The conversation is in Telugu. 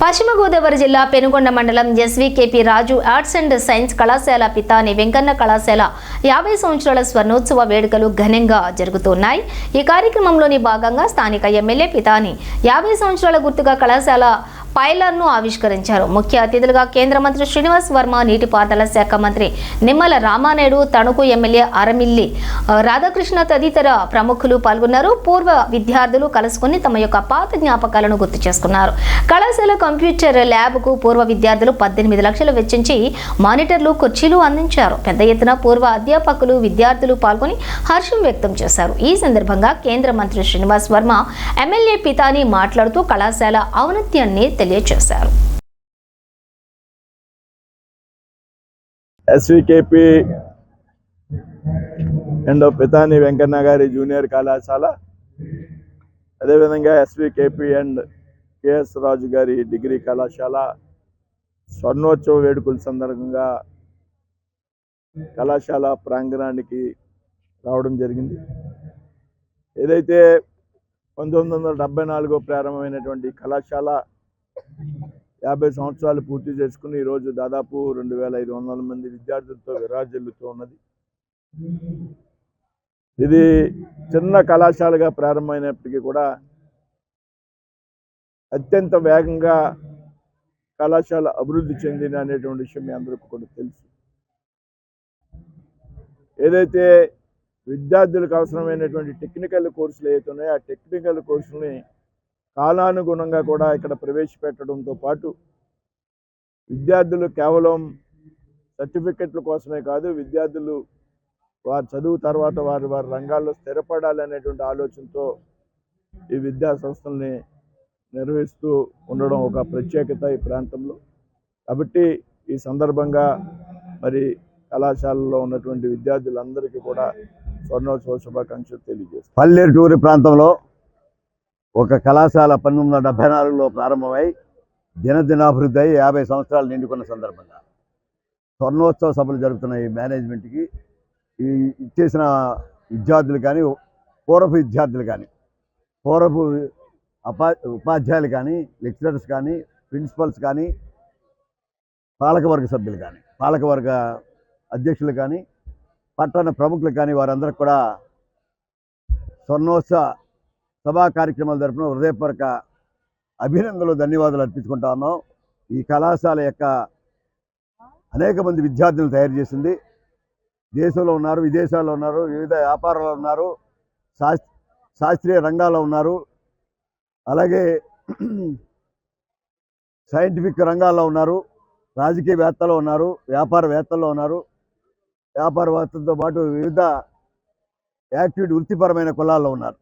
పశ్చిమ గోదావరి జిల్లా పెనుగొండ మండలం ఎస్వీకేపీ రాజు ఆర్ట్స్ అండ్ సైన్స్ కళాశాల పితాని వెంకన్న కళాశాల 50 సంవత్సరాల స్వర్ణోత్సవ వేడుకలు ఘనంగా జరుగుతున్నాయి। ఈ కార్యక్రమంలోని భాగంగా స్థానిక ఎమ్మెల్యే పితాని 50 సంవత్సరాల గుర్తుగా కళాశాల పైలర్ను ఆవిష్కరించారు। ముఖ్య అతిథులుగా కేంద్ర మంత్రి శ్రీనివాస్ వర్మ, నీటిపారుదల శాఖ మంత్రి నిమ్మల రామానాయుడు, తణుకు ఎమ్మెల్యే అరమిల్లి రాధాకృష్ణ తదితర ప్రముఖులు పాల్గొన్నారు। పూర్వ విద్యార్థులు కలుసుకుని తమ యొక్క పాత జ్ఞాపకాలను గుర్తు చేసుకున్నారు। కళాశాల కంప్యూటర్ ల్యాబ్కు పూర్వ విద్యార్థులు 18 లక్షలు వెచ్చించి మానిటర్లు, కుర్చీలు అందించారు। పెద్ద ఎత్తున పూర్వ అధ్యాపకులు, విద్యార్థులు పాల్గొని హర్షం వ్యక్తం చేశారు। ఈ సందర్భంగా కేంద్ర మంత్రి శ్రీనివాస్ వర్మ, ఎమ్మెల్యే పితాని మాట్లాడుతూ కళాశాల ఔన్నత్యాన్ని తెలియజేశారు। ఎస్వీకేపీ అండ్ పితాని వెంకన్న గారి జూనియర్ కళాశాల, అదేవిధంగా ఎస్వీకేపీ అండ్ కేఎస్ రాజు గారి డిగ్రీ కళాశాల స్వర్ణోత్సవ వేడుకల సందర్భంగా కళాశాల ప్రాంగణానికి రావడం జరిగింది। ఏదైతే 1974 ప్రారంభమైనటువంటి కళాశాల 50 సంవత్సరాలు పూర్తి చేసుకుని ఈరోజు దాదాపు 2500 మంది విద్యార్థులతో విరాజిల్లుతూ ఉన్నది। ఇది చిన్న కళాశాలగా ప్రారంభమైనప్పటికీ కూడా అత్యంత వేగంగా కళాశాల అభివృద్ధి చెందిన అనేటువంటి విషయం మీ అందరికీ కూడా తెలుసు। ఏదైతే విద్యార్థులకు అవసరమైనటువంటి టెక్నికల్ కోర్సులు ఏవైతే ఉన్నాయో ఆ టెక్నికల్ కోర్సులని కాలానుగుణంగా కూడా ఇక్కడ ప్రవేశపెట్టడంతో పాటు విద్యార్థులు కేవలం సర్టిఫికెట్ల కోసమే కాదు, విద్యార్థులు వారి చదువు తర్వాత వారి రంగాల్లో స్థిరపడాలనేటువంటి ఆలోచనతో ఈ విద్యా సంస్థల్ని నిర్వహిస్తూ ఉండడం ఒక ప్రత్యేకత ఈ ప్రాంతంలో। కాబట్టి ఈ సందర్భంగా మరి కళాశాలలో ఉన్నటువంటి విద్యార్థులందరికీ కూడా స్వర్ణోత్సవ శుభాకాంక్షలు తెలియజేస్తారు। పల్లెటూరి ప్రాంతంలో ఒక కళాశాల 1974లో ప్రారంభమై దినదినాభివృద్ధి అయి 50 సంవత్సరాలు నిండుకున్న సందర్భంగా స్వర్ణోత్సవ సభలు జరుగుతున్న ఈ మేనేజ్మెంట్కి, ఈ ఇచ్చేసిన విద్యార్థులు కానీ, పూర్వపు విద్యార్థులు కానీ, పూర్వపు ఉపాధ్యాయులు కానీ, లెక్చరర్స్ కానీ, ప్రిన్సిపల్స్ కానీ, పాలకవర్గ సభ్యులు కానీ, పాలకవర్గ అధ్యక్షులు కానీ, పట్టణ ప్రముఖులు కానీ వారందరికీ కూడా స్వర్ణోత్సవ సభా కార్యక్రమాల తరపున హృదయపూర్వక అభినందనలు, ధన్యవాదాలు అర్పించుకుంటా ఉన్నాం। ఈ కళాశాల యొక్క అనేక మంది విద్యార్థులను తయారు చేసింది। దేశంలో ఉన్నారు, విదేశాల్లో ఉన్నారు, వివిధ వ్యాపారాల్లో ఉన్నారు, శాస్త్రీయ రంగాల్లో ఉన్నారు, అలాగే సైంటిఫిక్ రంగాల్లో ఉన్నారు, రాజకీయవేత్తలు ఉన్నారు, వ్యాపారవేత్తల్లో ఉన్నారు, వ్యాపారవేత్తలతో పాటు వివిధ యాక్టివిటీ వృత్తిపరమైన కులాల్లో ఉన్నారు।